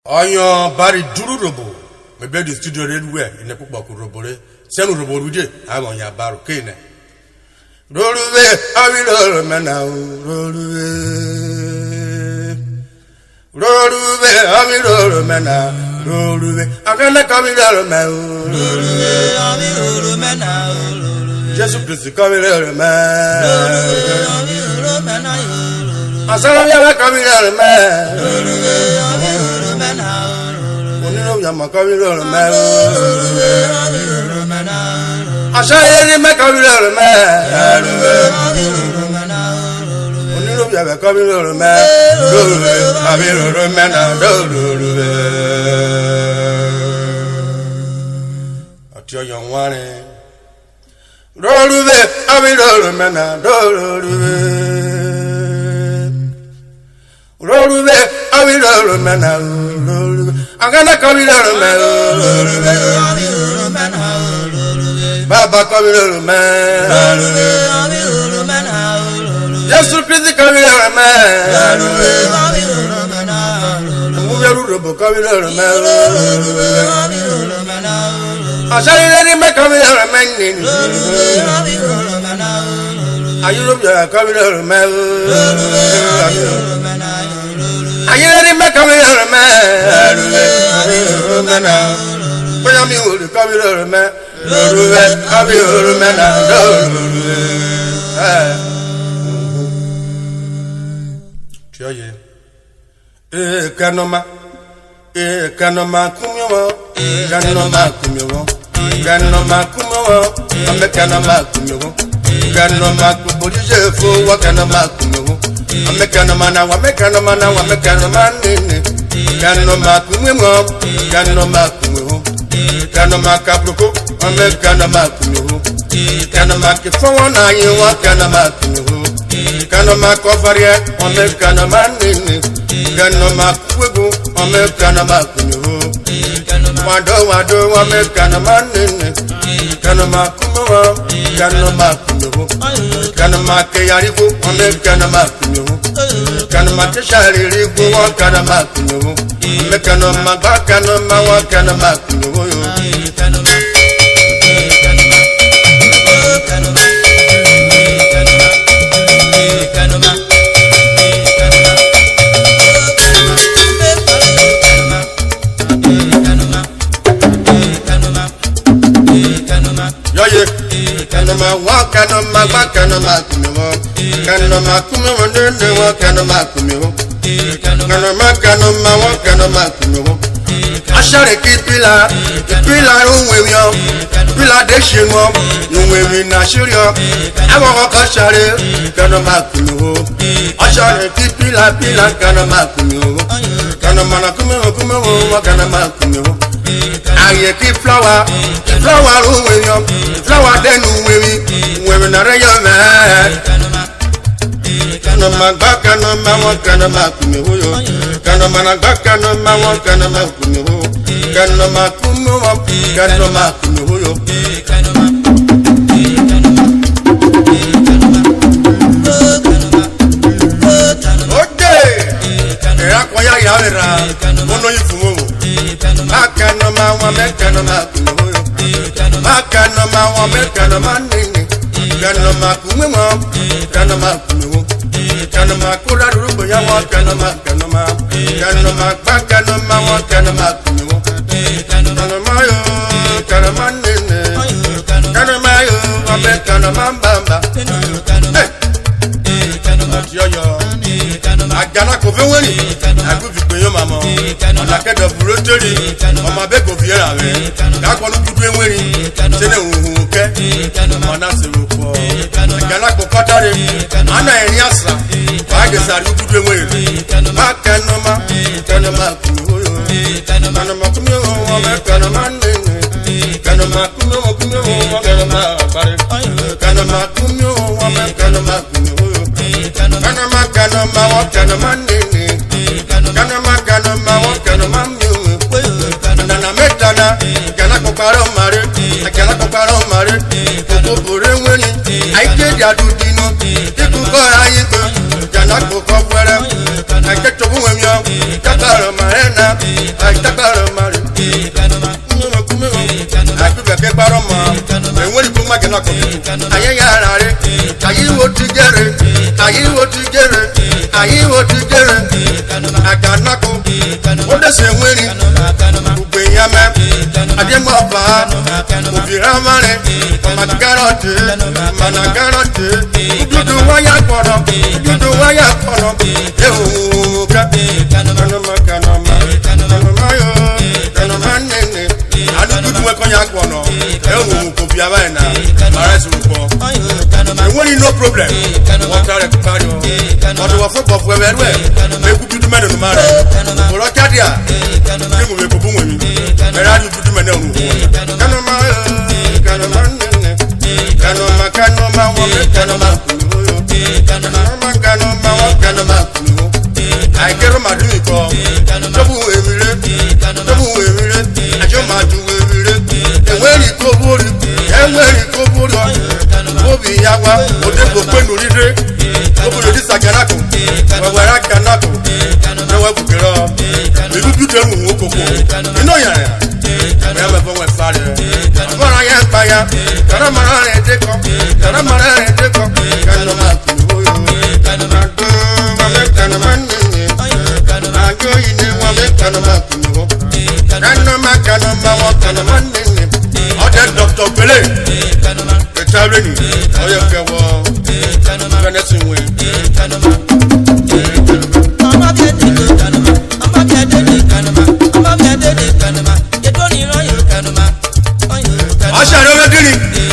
Oyo bari Urhobo, me be the studio everywhere in the Urhobo. Send Urhobo we did. I'm on your bar, Kane. Rolluwe, I will man now. Rolluwe, I will man now. Rolluwe, I'm gonna come in there, man. Rolluwe, I will man now. Jesus Christ, come in there, man. Rolluwe, I will man now. I saw you coming there, man. Rolluwe, I will man now. I'm coming there, man. I saw you make a little man. Only you have a coming little man. I will man. I tell you one. Roll I will man. Roll I will man. I'm gonna come in man. Baba come in man. Jesus Christ come in man. Move your Urhobo come in man. I shall let him come in man. Are you coming in man? Are you let him come in man? When I'm you come in man. Kenoma, Kenoma, Kenoma, Kenoma, Kenoma, Kenoma, Kenoma, Police for what Kenoma, I'm a Kenoma now, I'm a Kenoma now, I'm a Kenoma, Kenoma, Kenoma, Kenoma, Caprico, I'm a Kenoma, Kenoma, Kifona, you want Kenoma, Kenoma, Cofaria, I'm a Kenoma, Kenoma, Quibu, I'm a Kenoma, Wado, I'm a Kenoma, Kenoma, Kenoma, Kenoma, Kayarico, I'm a Kenoma, Kenoma, Shari, Kenoma, Kenoma, Kenoma, Kenoma, I shall keep Pila Pila de chez moi, nous me nachurio. Avant qu'on chare, Kenoma Kuno. I shall keep Pila Kenoma Kuno. Kenoma Kuno, Kenoma Kuno. I keep flower flower then women are young man. Kenoma Kenoma Kenoma Kuno. Kenoma Kenoma Kenoma Kuno. Kenoma Kuno, Kenoma Kuno. Agana Coveni, I could be your mamma. On the head of Rotary, on my back of your away. That one to be winning. Tell Manasi for Galako Patari, Anna and Yasa. I guess I look to be winning. Kenoma, Kenoma, Kenoma, I Alako Kofwere, I get to Wumio, Takara Marena, I Takara Mari, I could get Baroma, and when you put my Ganako, Ayare, Ayiwo together, Ayiwo together, Ayiwo together, Aganako, what the same winning, Ubeyama, Ademaba, Uviramane, Managarate, Managarate, you do wire for them, you do wire for them, you Kanoma, I don't do work on Yakono, you could be a man, Marasuko. I want no problem. What are the cardio? What do I fuck off where they could do the man in the matter? For a cadia, they will make a boom. Where are you to do my own? I get on my drink call. Double every I jump my do and when you go for it, and when you go for it, Bobby Yawa, or they go when you read it. Over this Aganako, where I cannot go. No one will get up. We will do them who go. You know, I never went farther. I'm I am fire. Caramara and Deco, Caramara and Deco, Dr. Pele, the Tarini, I shall never do it. I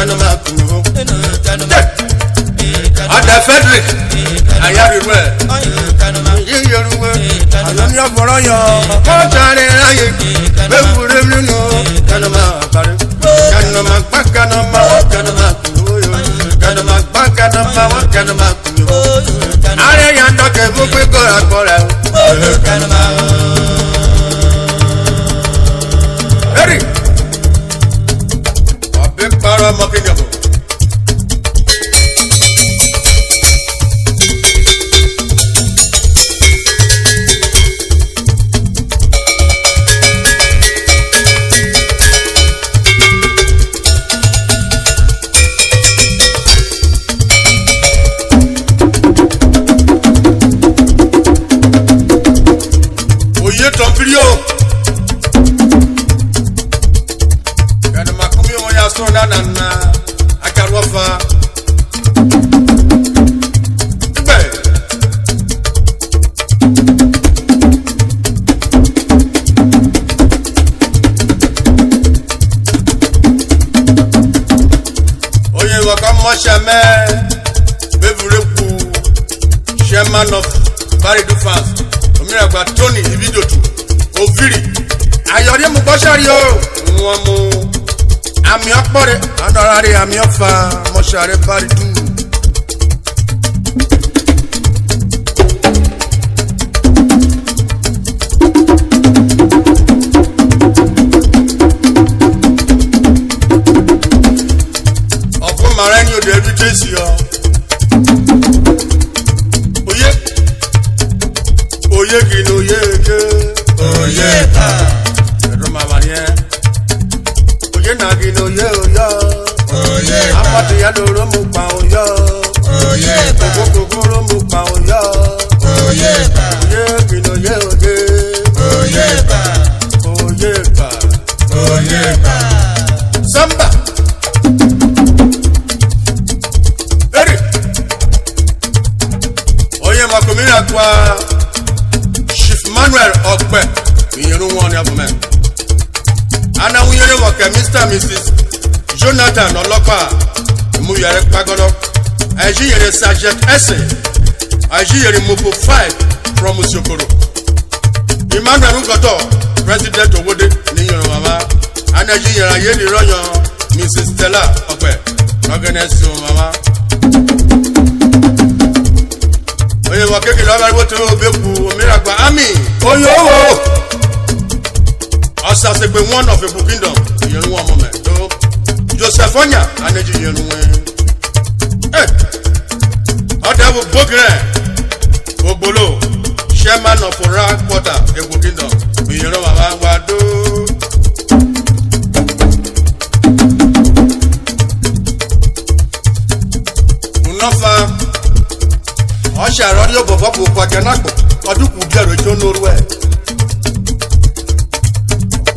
don't know about your Frederick, I have it well. I for all your Chairman of Barrister fans, Omiragba Tony Ibidotu, Oviri, Ayode Mubashari o, Ami Okpore, Adorari Ami Ofa, Moshare Barrister. Maranyo de everyday Oye kino oye pa Pedro Mamarie Oye na kino oye Apati ya doro mu pa oye pa Kokoro mu pa oye pa Oye kino oye pa Samba Makomina kwa Chief Manuel Okpe Miyeru one yabume Ana wuyere wake Mr. and Mrs. Jonathan Olopa Muyere Pagodo Aji yere Sergeant Esse Aji yere Mopo 5 from Okoro Emmanuel Ugoto President Owode ni Yoruba mama Ana aji yere Ayedi Royo Mrs. Stella Okpe Organize mama Oye wa keke la bari wotu obeku Omiragba Ami oyo Asa se pe one of a kingdom Ìyẹn one moment Josephonia aneji yenuwe Odebu Bogre Ogbolo chairman of Orhire quarter Egbo Kingdom Miyero Baba Wado Unofa Osha radio bobo kwa kenako Oduku biaro jo norwe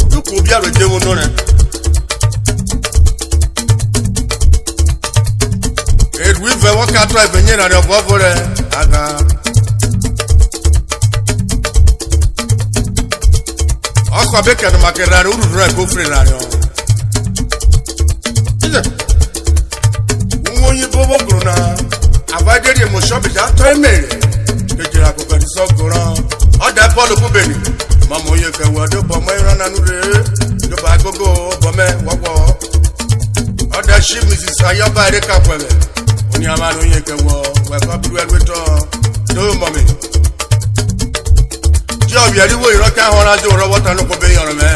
Oduku biaro je wonore We ve waka drive enye na re bofore aga Akwa beke no makerare ururu e go free rare o Ije Umonyi bobo grona Abaderi mo shop ja to emere Kejira ko pedi so goran Oda Paul Kubeni Mama oye ke wodo bomo irana nu re Do ba gogo bome wowo Oda shi Mrs. Ayoba re ka kwele Oni amanu yeke wo we ko bi we to do mommy Jo bi ari wo iro ka hora jo ro wota no ko be yan me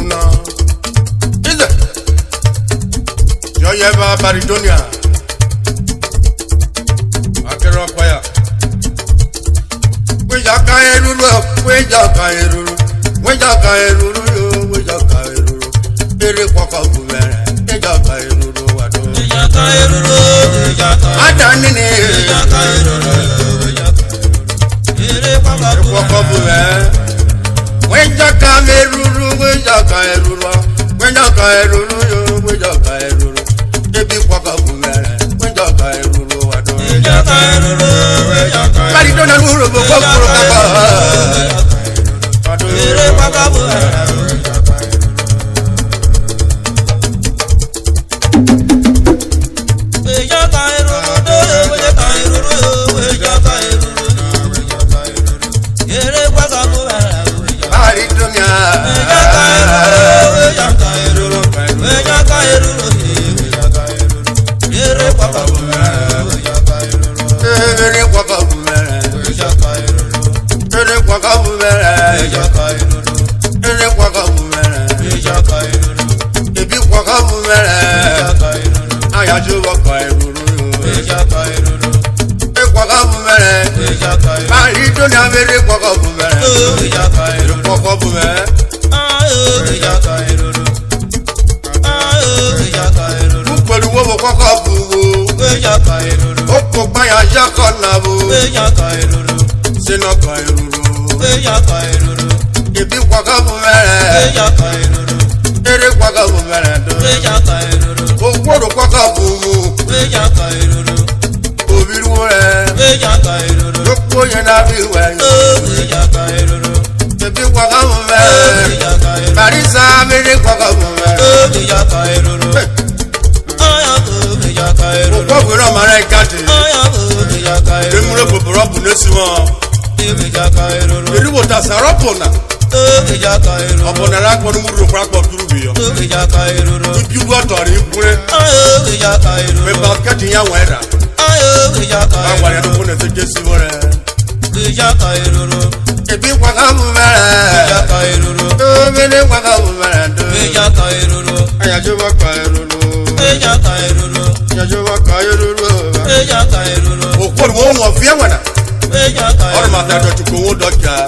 una ize Jo ye ba Baridonia Akero kwaya We ja ka eruru we ja ka eruru we ja ka eruru yo we ja ka eruru ere kwa ka ku mere e ja ka eruru Adani ni Wenjaka meruru wenjaka eruru wenjaka eruru yo wenjaka eruru ebi kwaka kumere wenjaka eruru wado wenjaka eruru wenjaka kali dona nuru bo kokoro kaka wado ere kwaka kumere Obonara ko numuru kwa ko turubiyo Ibi watori ipure Me bakati ya wera Awale do kone te jesi wore Ebi kwa kamu mere Mene kwa kamu mere Ayajoba kwa eruru Ayajoba kwa eruru Okoro mo mo fie wana Oro ma ta do tuko wo doka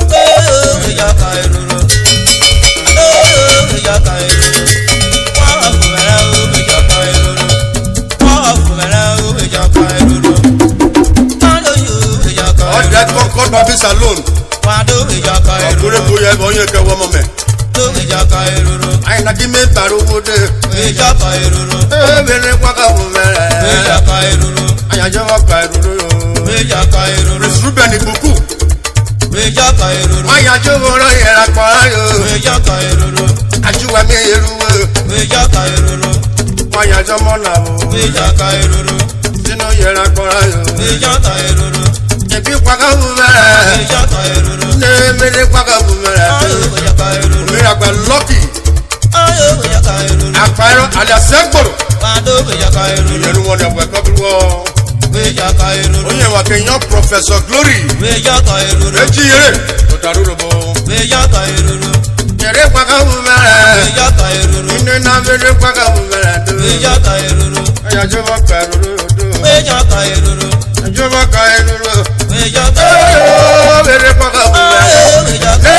Babi salon. Okoro ya bonye ke wo mome. Ai na ki me baro wode. Bele kwa ka wo mere. Aya jo wa ka eruru yo. Ruben Ibuku. Aya jo wo ro yera kwa yo. Ajuwa me yeruwe. Aya jo mo na wo. Sino yera kwa yo. Ebi kwaka bumere ne mele kwaka bumere mira kwa lucky akparo ala segboro yenu wona kwa kabruo onye wa Kenya Professor Glory ejire otaruro bo Kere kwaka mumere. Ijaka eruru. Ine na vere kwaka mumere do. Ijaka eruru. Aya jova karuru do. Ijaka eruru. Jova karuru. Ijaka eruru. Vere kwaka mumere. Ijaka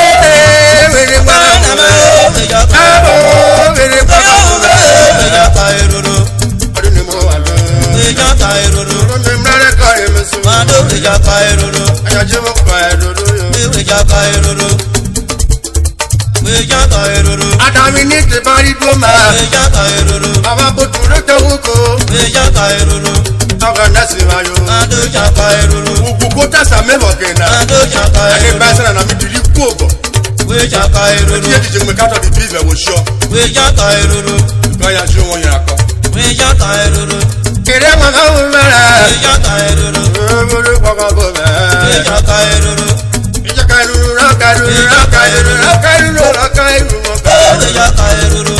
vere kwaka mumere. Ijaka vere kwaka mumere. Ijaka eruru. Adini mo alo. Ijaka eruru. Nimrare kare mesu. Mado ijaka eruru. Aya jova karuru yo. Ijaka eruru. Ijaka eruru. Adami ni te bari goma. Ijaka eruru. Baba boturo te wuko. Ijaka eruru. Aga nasi mayo. Mado ijaka eruru. Ugugo tasa mebo kena. Mado ijaka eruru. Ade basana na mitiri kogo. Ijaka eruru. Ye dije me kato di bize wo sho. Ijaka eruru. Ko ya sho won yan ko. Ijaka eruru. Kere ma ga wo mara. Ijaka eruru. Buru ko ko bo me. Ijaka eruru. Ijaka eruru ra ka eruru ra ka eruru ra ka eruru ra ka eruru mo ka. Ijaka eruru.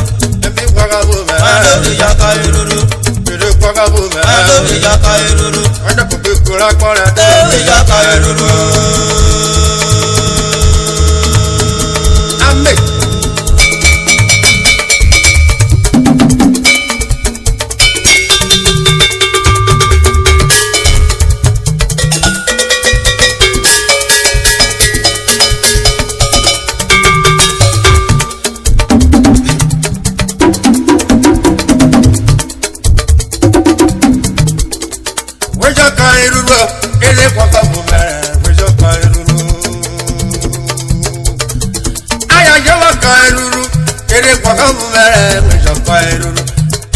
Ebi ko ga bo me. Mado ijaka eruru. Kere ko ga bo me. Mado ijaka eruru. Anda ko be ko ra ko ra. Ijaka eruru. Amen. Ele kwaka bumere, wejo ka eruru. Aya jewa ka eruru, ele kwaka bumere, wejo ka eruru.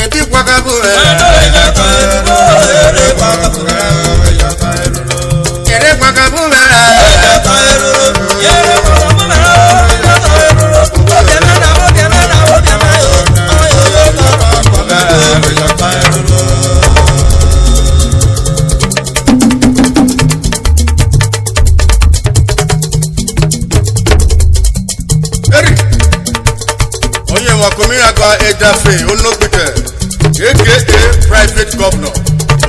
Ebi kwaka bumere, Ijaka eruru. Ere kwaka bumere. wejo ka eruru. Ele kwaka bumere, Ijaka eruru. Ere kwaka bumere. Ijaka eruru. Obiamena, obiamena, obiamena. Ayo kwaka bumere. Ijaka eruru. Wakomira kwa Edafe, Onokite, aka private governor,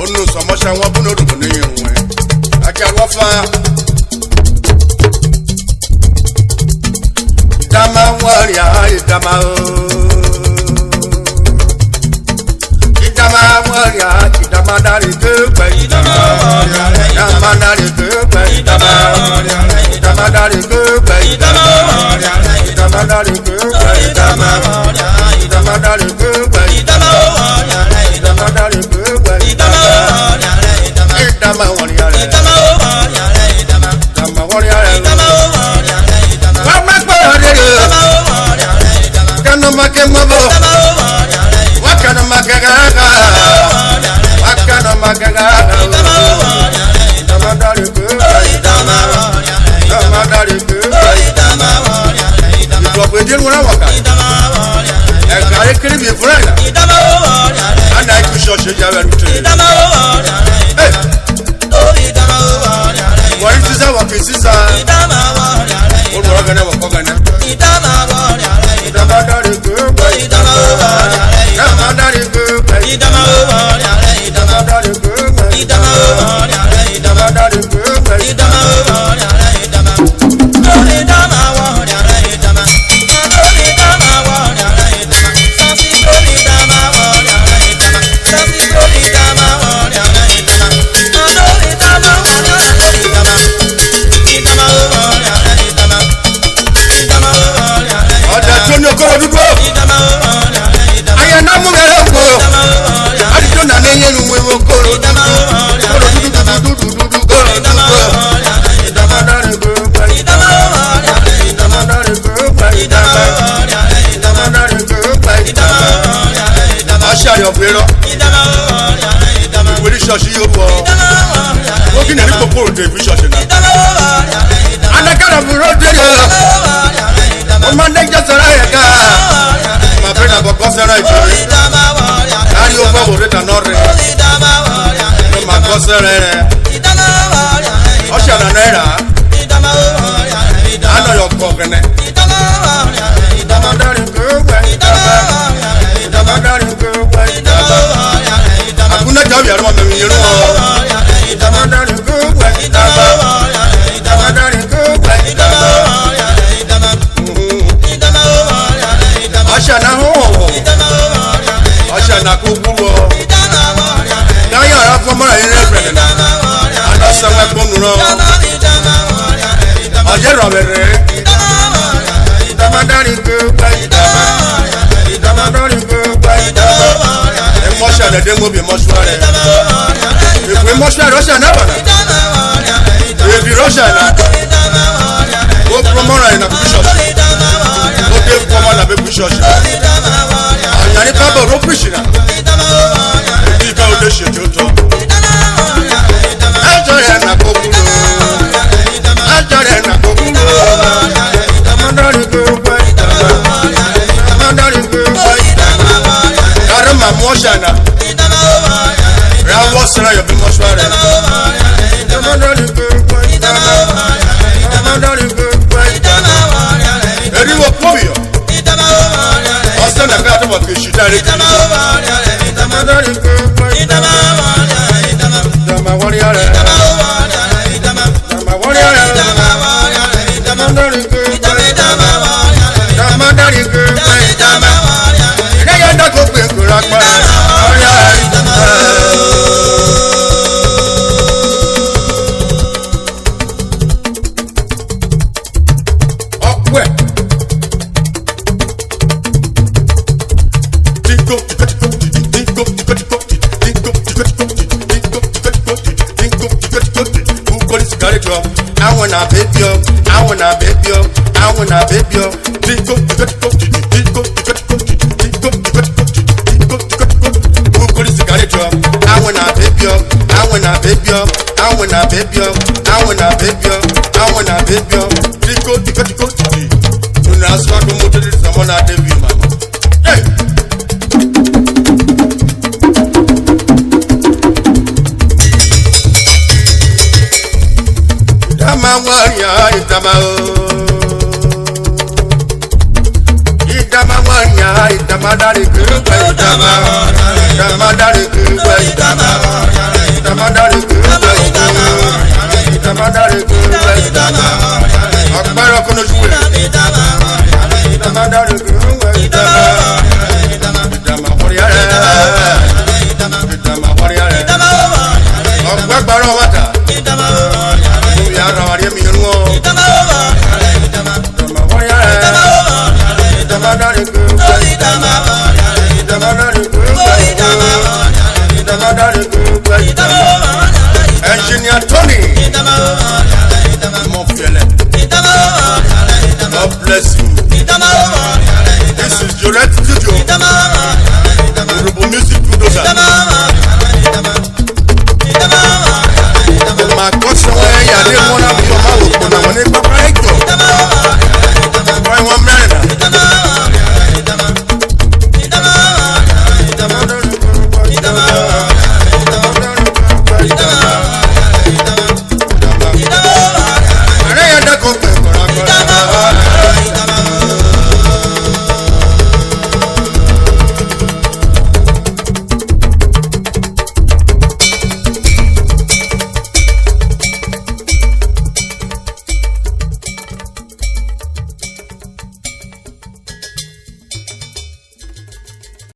Onu Samosha Wabuno Dubone, Akawafa Dama Waria, Dama Idama Waria, Idama Dari Kupa, Idama Dari Kupa, Idama Dari Kupa, Idama Dari Kupa, Idama wẹrẹ ìdámadárì gbẹgbẹ ìdámadárì gbẹgbẹ emotion de mo bi mọṣúárẹ ìwé mọṣúárẹ rọṣà náà bàrà èdè rọṣà náà ó promọ́ra ìnà bíṣọ̀ṣì ó dé pọ́mọ́ nàbẹ́ bíṣọ̀ṣì àyàn ní kábọ̀ ló pìṣì náà èdè ìgbà ó lè ṣètò tọ́ ẹjọ́ rẹ̀ nà kó kúrò ẹjọ́ rẹ̀ nà kó kúrò ìdámadárì gbẹgbẹ ìdámadárì gbẹgbẹ kárẹ́ màá mọ́ṣà náà rawo sira yọ bí mọ́ṣúárẹ ìdámadárì gbẹgbẹ ìdámadárì gbẹgbẹ eriwo pọ́bìyọ ọsẹ nàgbẹ́ àtọ́wọ̀ kì í ṣì dáre kì í ṣe ìdámadárì gbẹgbẹ ìdámawọ́ríyàrẹ ìdámawọ́ríyàrẹ ìdámadárì gbẹgbẹ ìdámadárì gbẹgbẹ ìdáyà dàgbò pé nkùrọ̀ agbára ọ̀yà I wanna baby up. Dingo, who could this guy drop? I wanna baby up. Dingo, you know, I'm smart to motor someone I debut, mama. Hey! Ìdámadárì gbẹgbẹ ìdámadárì gbẹgbẹ ìdámadárì.